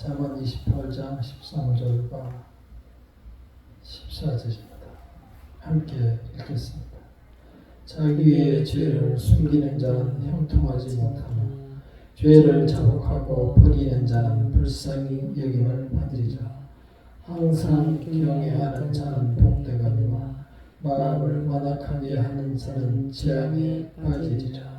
잠언 28장 13절과 14절입니다. 함께 읽겠습니다. 자기의 죄를 숨기는 자는 형통하지 못하며 죄를 자복하고 버리는 자는 불쌍히 여김을 받으리라. 항상 경외하는 자는 복되거니와 마음을 완악하게 하는 자는 재앙에 빠지리라.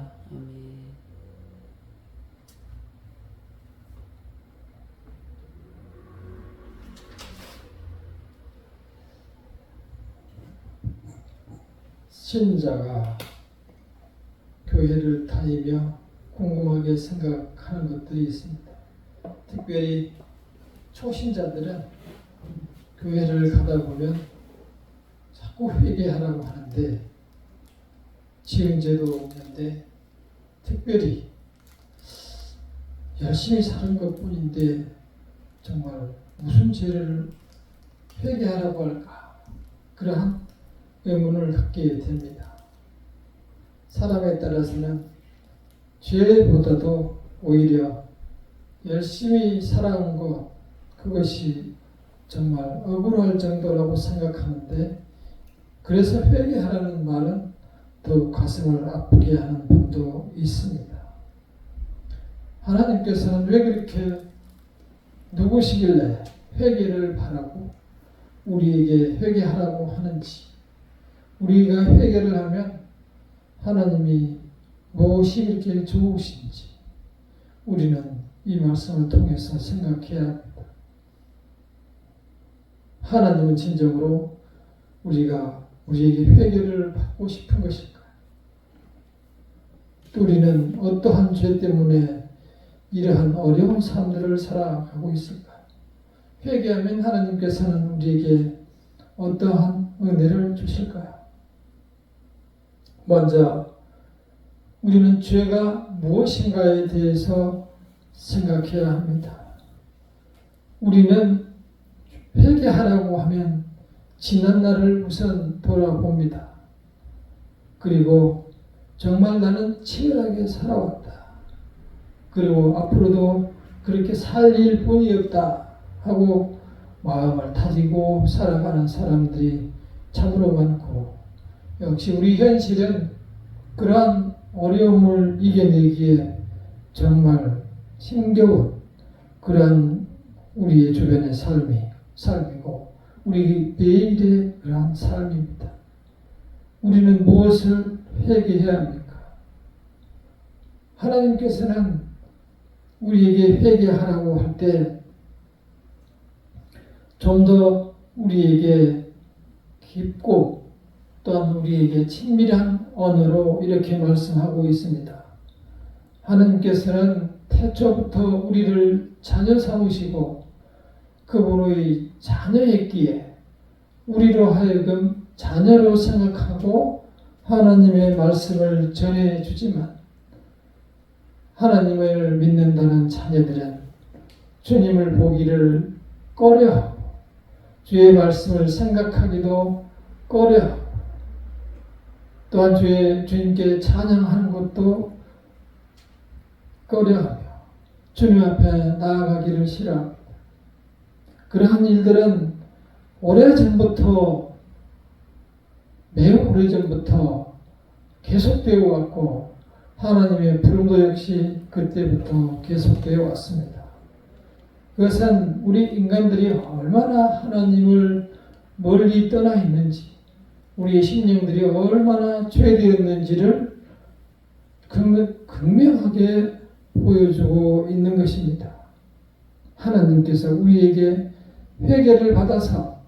신자가 교회를 다니며 궁금하게 생각하는 것들이 있습니다. 특별히 초신자들은 교회를 가다 보면 자꾸 회개하라고 하는데 지은죄도 없는데 특별히 열심히 사는 것뿐인데 정말 무슨 죄를 회개하라고 할까? 그러한 의문을 갖게 됩니다. 사람에 따라서는 죄보다도 오히려 열심히 살아온 것, 그것이 정말 억울할 정도라고 생각하는데, 그래서 회개하라는 말은 더욱 가슴을 아프게 하는 분도 있습니다. 하나님께서는 왜 그렇게 누구시길래 회개를 바라고 우리에게 회개하라고 하는지, 우리가 회개를 하면 하나님이 무엇이 이렇게 좋으신지 우리는 이 말씀을 통해서 생각해야 합니다. 하나님은 진정으로 우리에게 회개를 받고 싶은 것일까요? 우리는 어떠한 죄 때문에 이러한 어려운 삶들을 살아가고 있을까요? 회개하면 하나님께서는 우리에게 어떠한 은혜를 주실까요? 먼저 우리는 죄가 무엇인가에 대해서 생각해야 합니다. 우리는 회개하라고 하면 지난 날을 우선 돌아봅니다. 그리고 정말 나는 치열하게 살아왔다. 그리고 앞으로도 그렇게 살 일뿐이 없다 하고 마음을 다지고 살아가는 사람들이 참으로 많고, 역시 우리 현실은 그러한 어려움을 이겨내기에 정말 힘겨운 그러한 우리의 주변의 삶이고 우리 매일의 그러한 삶입니다. 우리는 무엇을 회개해야 합니까? 하나님께서는 우리에게 회개하라고 할 때 좀 더 우리에게 깊고 또한 우리에게 친밀한 언어로 이렇게 말씀하고 있습니다. 하나님께서는 태초부터 우리를 자녀 삼으시고 그분의 자녀였기에 우리로 하여금 자녀로 생각하고 하나님의 말씀을 전해주지만, 하나님을 믿는다는 자녀들은 주님을 보기를 꺼려하고 주의 말씀을 생각하기도 꺼려하고 또한 주님께 찬양하는 것도 꺼려하며 주님 앞에 나아가기를 싫어합니다. 그러한 일들은 매우 오래전부터 계속되어 왔고 하나님의 부름도 역시 그때부터 계속되어 왔습니다. 그것은 우리 인간들이 얼마나 하나님을 멀리 떠나 있는지, 우리의 심령들이 얼마나 죄되었는지를 극명하게 보여주고 있는 것입니다. 하나님께서 우리에게 회개를 받아서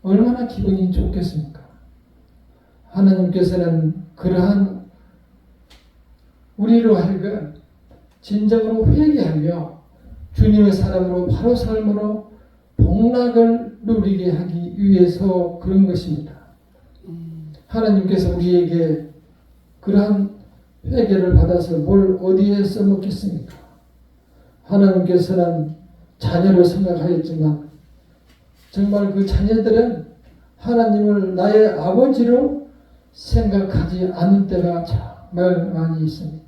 얼마나 기분이 좋겠습니까? 하나님께서는 그러한 우리로 하여금 진정으로 회개하며 주님의 사람으로 바로 삶으로 복락을 누리게 하기 위해서 그런 것입니다. 하나님께서 우리에게 그러한 회개를 받아서 뭘 어디에 써먹겠습니까? 하나님께서는 자녀로 생각하였지만 정말 그 자녀들은 하나님을 나의 아버지로 생각하지 않은 때가 정말 많이 있습니다.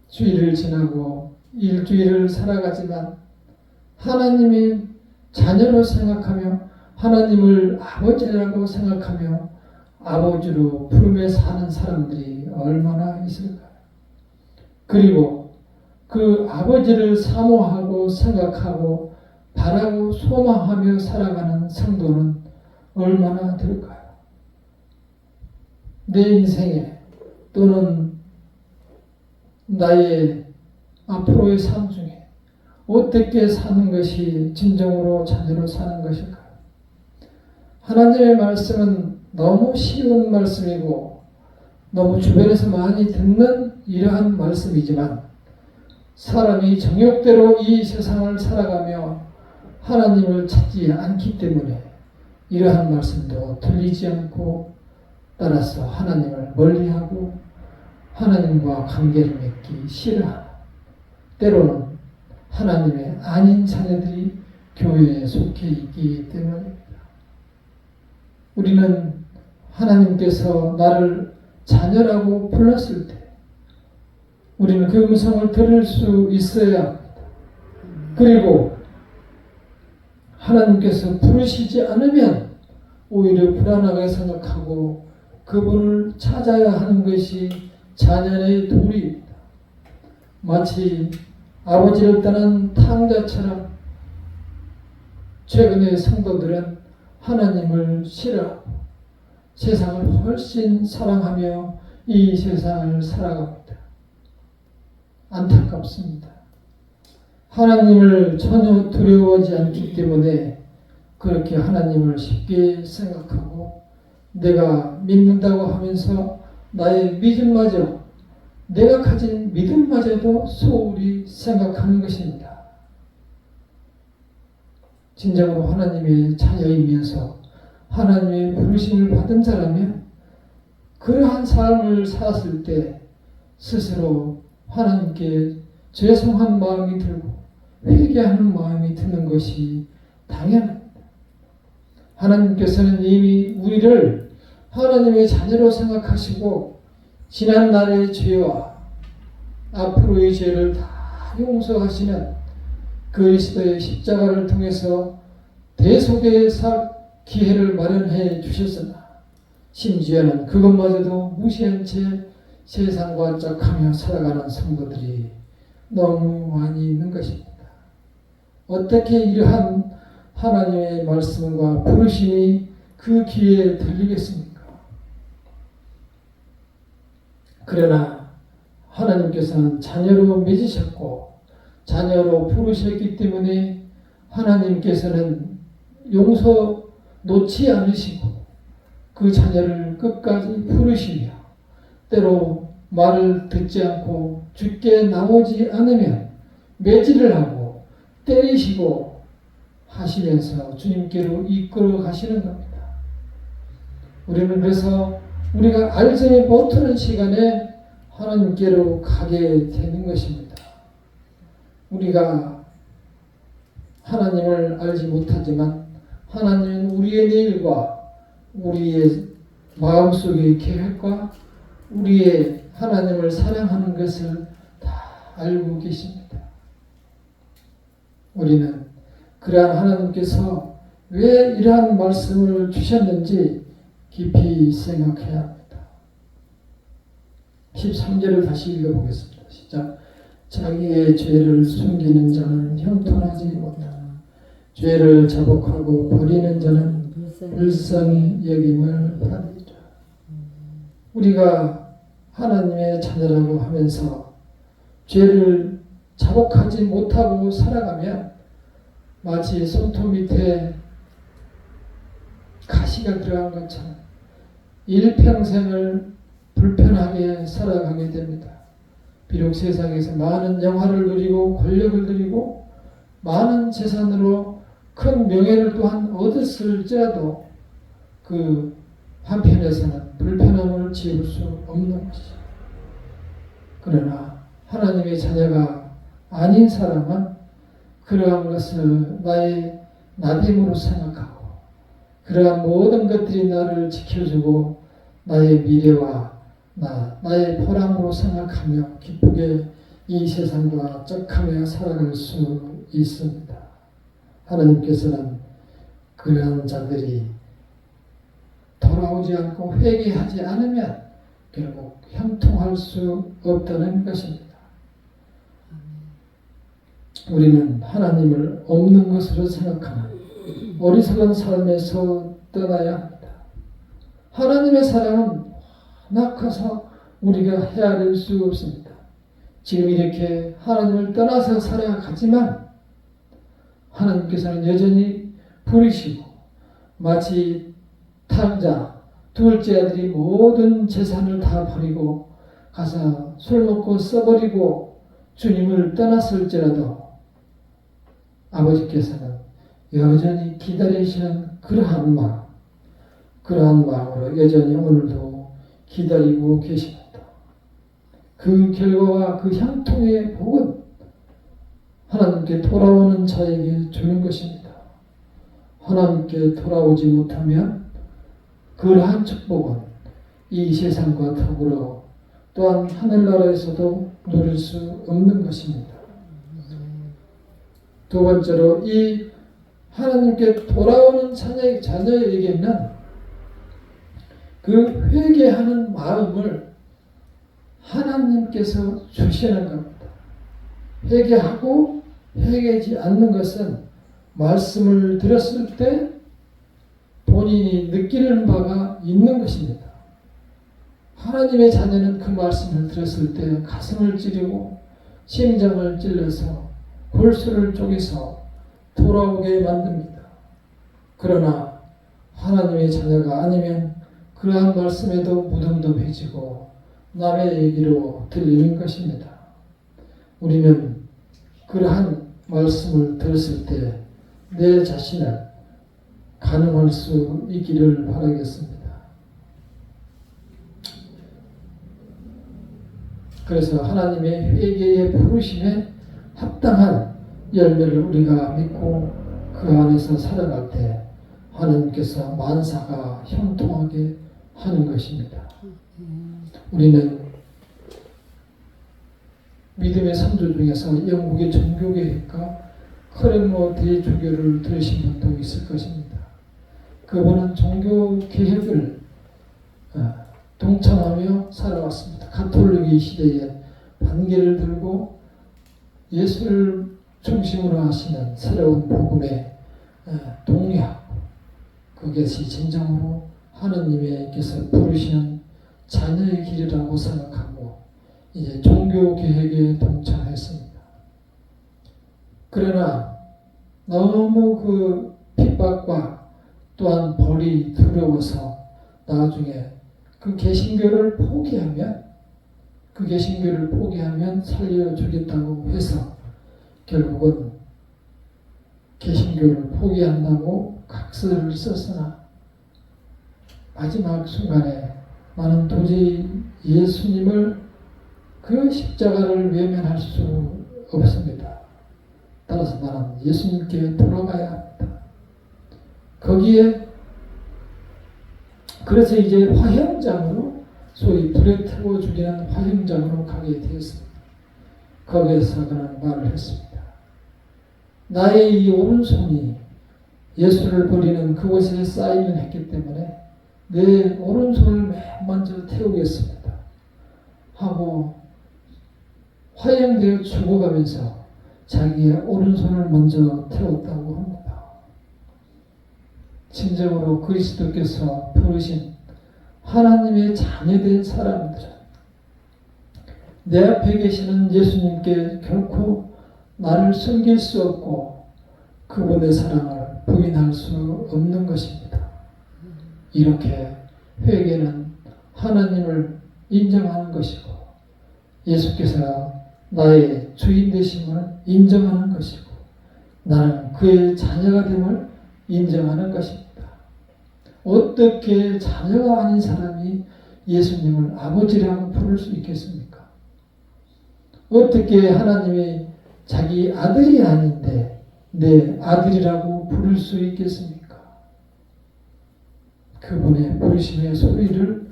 주일을 지나고 일주일을 살아가지만 하나님의 자녀로 생각하며 하나님을 아버지라고 생각하며 아버지로 부르며 사는 사람들이 얼마나 있을까요? 그리고 그 아버지를 사모하고 생각하고 바라고 소망하며 살아가는 성도는 얼마나 될까요? 내 인생에 또는 나의 앞으로의 삶 중에 어떻게 사는 것이 진정으로 자녀로 사는 것일까요? 하나님의 말씀은 너무 쉬운 말씀이고 너무 주변에서 많이 듣는 이러한 말씀이지만 사람이 정욕대로 이 세상을 살아가며 하나님을 찾지 않기 때문에 이러한 말씀도 들리지 않고 따라서 하나님을 멀리하고 하나님과 관계를 맺기 싫어하는, 때로는 하나님의 아닌 자녀들이 교회에 속해 있기 때문입니다. 우리는 하나님께서 나를 자녀라고 불렀을 때 우리는 그 음성을 들을 수 있어야 합니다. 그리고 하나님께서 부르시지 않으면 오히려 불안하게 생각하고 그분을 찾아야 하는 것이 자녀의 도리입니다. 마치 아버지를 떠난 탕자처럼 최근의 성도들은 하나님을 싫어하고 세상을 훨씬 사랑하며 이 세상을 살아갑니다. 안타깝습니다. 하나님을 전혀 두려워하지 않기 때문에 그렇게 하나님을 쉽게 생각하고 내가 믿는다고 하면서 나의 믿음마저, 내가 가진 믿음마저도 소홀히 생각하는 것입니다. 진정으로 하나님의 자녀이면서 하나님의 부르심을 받은 자라면 그러한 삶을 살았을 때 스스로 하나님께 죄송한 마음이 들고 회개하는 마음이 드는 것이 당연합니다. 하나님께서는 이미 우리를 하나님의 자녀로 생각하시고 지난 날의 죄와 앞으로의 죄를 다 용서하시는 그리스도의 십자가를 통해서 대속의 기회를 마련해 주셨으나 심지어는 그것마저도 무시한 채 세상과 짝하며 살아가는 성도들이 너무 많이 있는 것입니다. 어떻게 이러한 하나님의 말씀과 부르심이 그 귀에 들리겠습니까? 그러나 하나님께서는 자녀로 맺으셨고 자녀로 부르셨기 때문에 하나님께서는 용서 놓지 않으시고 그 자녀를 끝까지 부르시며 때로 말을 듣지 않고 죽게 나오지 않으면 매질을 하고 때리시고 하시면서 주님께로 이끌어 가시는 겁니다. 우리는 그래서 우리가 알지 못하는 시간에 하나님께로 가게 되는 것입니다. 우리가 하나님을 알지 못하지만 하나님은 우리의 내일과 우리의 마음속의 계획과 우리의 하나님을 사랑하는 것을 다 알고 계십니다. 우리는 그러한 하나님께서 왜 이러한 말씀을 주셨는지 깊이 생각해야 합니다. 13절을 다시 읽어보겠습니다. 시작. 자기의 죄를 숨기는 자는 형통하지 못하나 죄를 자복하고 버리는 자는 불쌍히 여김을 받으리라. 우리가 하나님의 자녀라고 하면서 죄를 자복하지 못하고 살아가면 마치 손톱 밑에 가시가 들어간 것처럼 일평생을 불편하게 살아가게 됩니다. 비록 세상에서 많은 영화를 누리고 권력을 누리고 많은 재산으로 큰 명예를 또한 얻었을지라도 그 한편에서는 불편함을 지울 수 없는 것이죠. 그러나 하나님의 자녀가 아닌 사람은 그러한 것을 나의 나됨으로 생각하고 그러한 모든 것들이 나를 지켜주고 나의 미래와 나의 보람으로 생각하며 기쁘게 이 세상과 짝하며 살아갈 수 있습니다. 하나님께서는 그러한 자들이 돌아오지 않고 회개하지 않으면 결국 형통할 수 없다는 것입니다. 우리는 하나님을 없는 것으로 생각하는 어리석은 삶에서 떠나야 합니다. 하나님의 사랑은 낙하서 우리가 헤아릴 수 없습니다. 지금 이렇게 하나님을 떠나서 살아가지만 하나님께서는 여전히 부르시고 마치 탕자 둘째 아들이 모든 재산을 다 버리고 가서 술 먹고 써버리고 주님을 떠났을지라도 아버지께서는 여전히 기다리시는 그러한 마음으로 여전히 오늘도 기다리고 계십니다. 그 결과와 그 형통의 복은 하나님께 돌아오는 자에게 주는 것입니다. 하나님께 돌아오지 못하면 그러한 축복은 이 세상과 더불어 또한 하늘나라에서도 누릴 수 없는 것입니다. 두 번째로 이 하나님께 돌아오는 자녀에게는 그 회개하는 마음을 하나님께서 주시는 겁니다. 회개하고 회개하지 않는 것은 말씀을 들었을 때 본인이 느끼는 바가 있는 것입니다. 하나님의 자녀는 그 말씀을 들었을 때 가슴을 찌르고 심장을 찔러서 골수를 쪼개서 돌아오게 만듭니다. 그러나 하나님의 자녀가 아니면 그러한 말씀에도 무덤덤해지고 남의 얘기로 들리는 것입니다. 우리는 그러한 말씀을 들었을 때 내 자신을 가늠할 수 있기를 바라겠습니다. 그래서 하나님의 회개의 부르심에 합당한 열매를 우리가 믿고 그 안에서 살아갈 때 하나님께서 만사가 형통하게 하는 것입니다. 우리는 믿음의 선조 중에서 영국의 종교개혁가 크레모 대주교를 들으신 분도 있을 것입니다. 그분은 종교개혁을 동참하며 살아왔습니다. 가톨릭의 시대에 반기를 들고 예수를 중심으로 하시는 새로운 복음의 동력, 그것이 진정으로 하느님께서 부르시는 자녀의 길이라고 생각하고 이제 종교개혁에 동참했습니다. 그러나 너무 그 핍박과 또한 벌이 두려워서 나중에 그 개신교를 포기하면 살려주겠다고 해서 결국은 개신교를 포기한다고 각서를 썼으나 마지막 순간에 나는 도저히 예수님을 그 십자가를 외면할 수 없습니다. 따라서 나는 예수님께 돌아가야 합니다. 거기에 그래서 이제 화형장으로 소위 불에 태워 죽이는 화형장으로 가게 되었습니다. 거기에서 그는 말을 했습니다. 나의 이 오른손이 예수를 버리는 그곳에 사인을 했기 때문에 내 오른손을 맨 먼저 태우겠습니다. 하고 화형되어 죽어가면서 자기의 오른손을 먼저 태웠다고 합니다. 진정으로 그리스도께서 부르신 하나님의 자녀된 사람들은 내 앞에 계시는 예수님께 결코 나를 숨길 수 없고 그분의 사랑을 부인할 수 없는 것입니다. 이렇게 회개는 하나님을 인정하는 것이고 예수께서 나의 주인 되심을 인정하는 것이고 나는 그의 자녀가 됨을 인정하는 것입니다. 어떻게 자녀가 아닌 사람이 예수님을 아버지라고 부를 수 있겠습니까? 어떻게 하나님이 자기 아들이 아닌데 내 아들이라고 부를 수 있겠습니까? 그분의 부르심의 소리를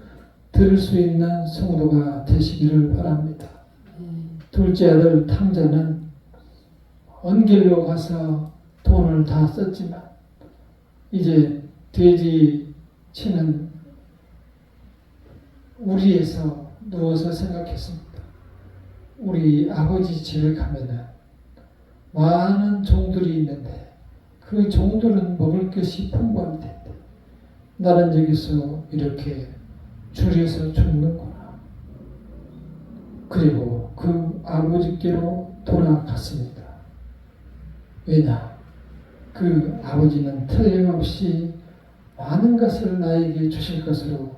들을 수 있는 성도가 되시기를 바랍니다. 둘째 아들 탕자는 언길로 가서 돈을 다 썼지만 이제 돼지 치는 우리에서 누워서 생각했습니다. 우리 아버지 집에 가면은 많은 종들이 있는데 그 종들은 먹을 것이 풍부할 텐데 나는 여기서 이렇게 줄여서 죽는구나. 그리고 그 아버지께로 돌아갔습니다. 왜냐? 그 아버지는 틀림없이 많은 것을 나에게 주실 것으로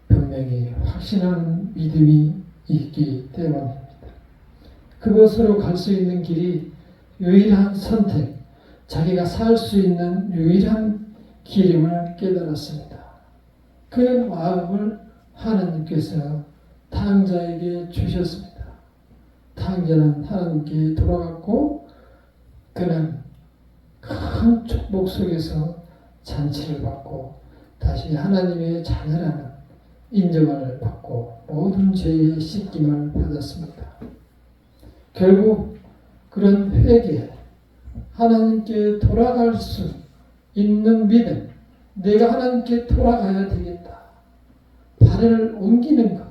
분명히 확신하는 믿음이 있기 때문입니다. 그곳으로 갈 수 있는 길이 유일한 선택, 자기가 살 수 있는 유일한 길임을 깨달았습니다. 그 마음을 하나님께서 탕자에게 주셨습니다. 탕자는 하나님께 돌아갔고 그는 큰 축복 속에서 잔치를 받고 다시 하나님의 자녀라는 인정을 받고 모든 죄의 씻김을 받았습니다. 결국 그런 회개, 하나님께 돌아갈 수 있는 믿음, 내가 하나님께 돌아가야 되겠다. 발을 옮기는 것,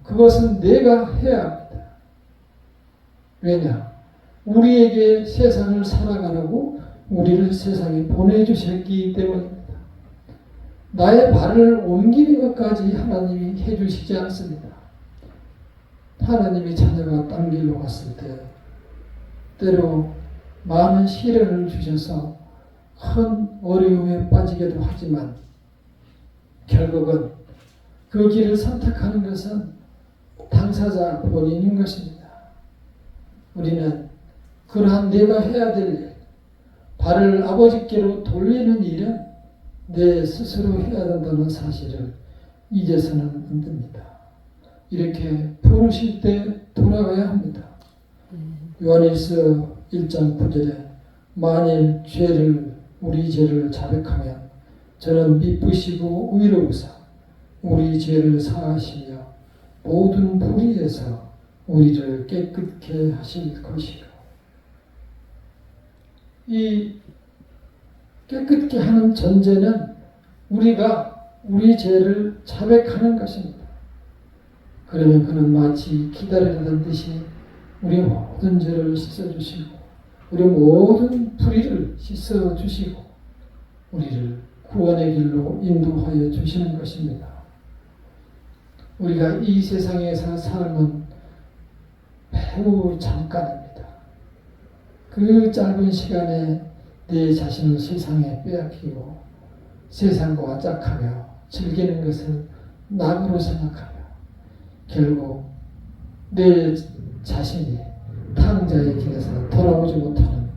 그것은 내가 해야 합니다. 왜냐? 우리에게 세상을 살아가라고 우리를 세상에 보내주셨기 때문입니다. 나의 발을 옮기는 것까지 하나님이 해주시지 않습니다. 하나님의 자녀가 딴 길로 갔을 때 때로 많은 시련을 주셔서 큰 어려움에 빠지기도 하지만 결국은 그 길을 선택하는 것은 당사자 본인인 것입니다. 우리는 그러한 내가 해야 될 일, 발을 아버지께로 돌리는 일은 내 스스로 해야 된다는 사실을 잊어서는 안 됩니다. 이렇게 부르실 때 돌아가야 합니다. 요한일서 1장 9절에 만일 우리 죄를 자백하면 저는 미쁘시고 의로우사 우리 죄를 사하시며 모든 불의에서 우리를 깨끗게 하실 것이요. 이 깨끗게 하는 전제는 우리가 우리 죄를 자백하는 것입니다. 그러면 그는 마치 기다리는 듯이 우리 모든 죄를 씻어주시고 우리 모든 불의를 씻어주시고 우리를 구원의 길로 인도하여 주시는 것입니다. 우리가 이 세상에서 삶은 매우 잠깐입니다. 그 짧은 시간에 내 자신을 세상에 빼앗기고 세상과 짝하며 즐기는 것을 낙으로 생각하며 결국 내 자신이 탕자의 길에서 돌아오지 못하는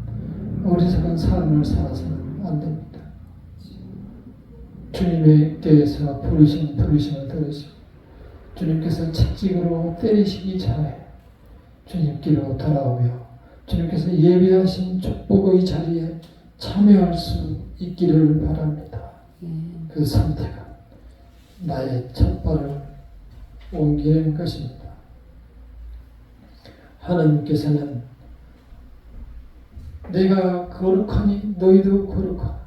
어리석은 삶을 살아서는 안 됩니다. 주님께서 부르심을 들으시고 주님께서 채찍으로 때리시기 전에 주님께로 돌아오며 주님께서 예비하신 축복의 자리에 참여할 수 있기를 바랍니다. 그 선택은 나의 첫 발을 옮기는 것입니다. 하나님께서는 내가 거룩하니 너희도 거룩하라.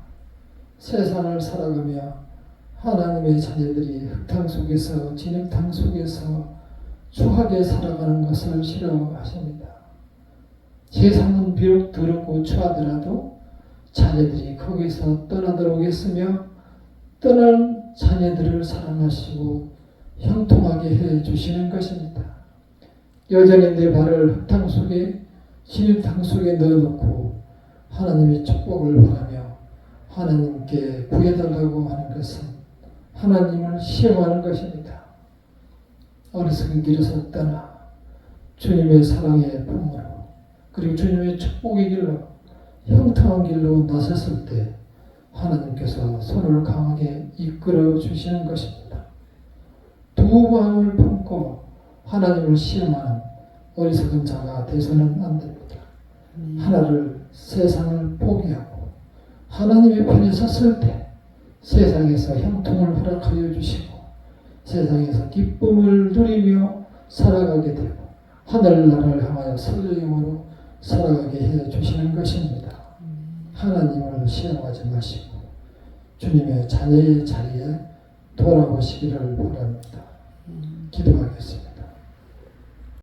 세상을 살아가며 하나님의 자녀들이 흙탕 속에서 진흙탕 속에서 추하게 살아가는 것을 싫어하십니다. 세상은 비록 더럽고 추하더라도 자녀들이 거기서 떠나도록 했으며 떠난 자녀들을 사랑하시고 형통하게 해주시는 것입니다. 여전히 내 발을 흙탕 속에 진흙탕 속에 넣어놓고 하나님의 축복을 바라며 하나님께 구해달라고 하는 것은 하나님을 시험하는 것입니다. 어리석은 길에서 떠나 주님의 사랑의 품으로 그리고 주님의 축복의 길로 형통한 길로 나섰을 때 하나님께서 손을 강하게 이끌어 주시는 것입니다. 두 마음을 품고 하나님을 시험하는 어리석은 자가 되서는 안 됩니다. 하나를 세상을 포기하고 하나님의 편에 섰을 때 세상에서 형통을 허락하여 주시고 세상에서 기쁨을 누리며 살아가게 되고 하늘나라를 향하여 설레임으로 살아가게 해 주시는 것입니다. 하나님을 시험하지 마시고 주님의 자녀의 자리에 돌아오시기를 바랍니다.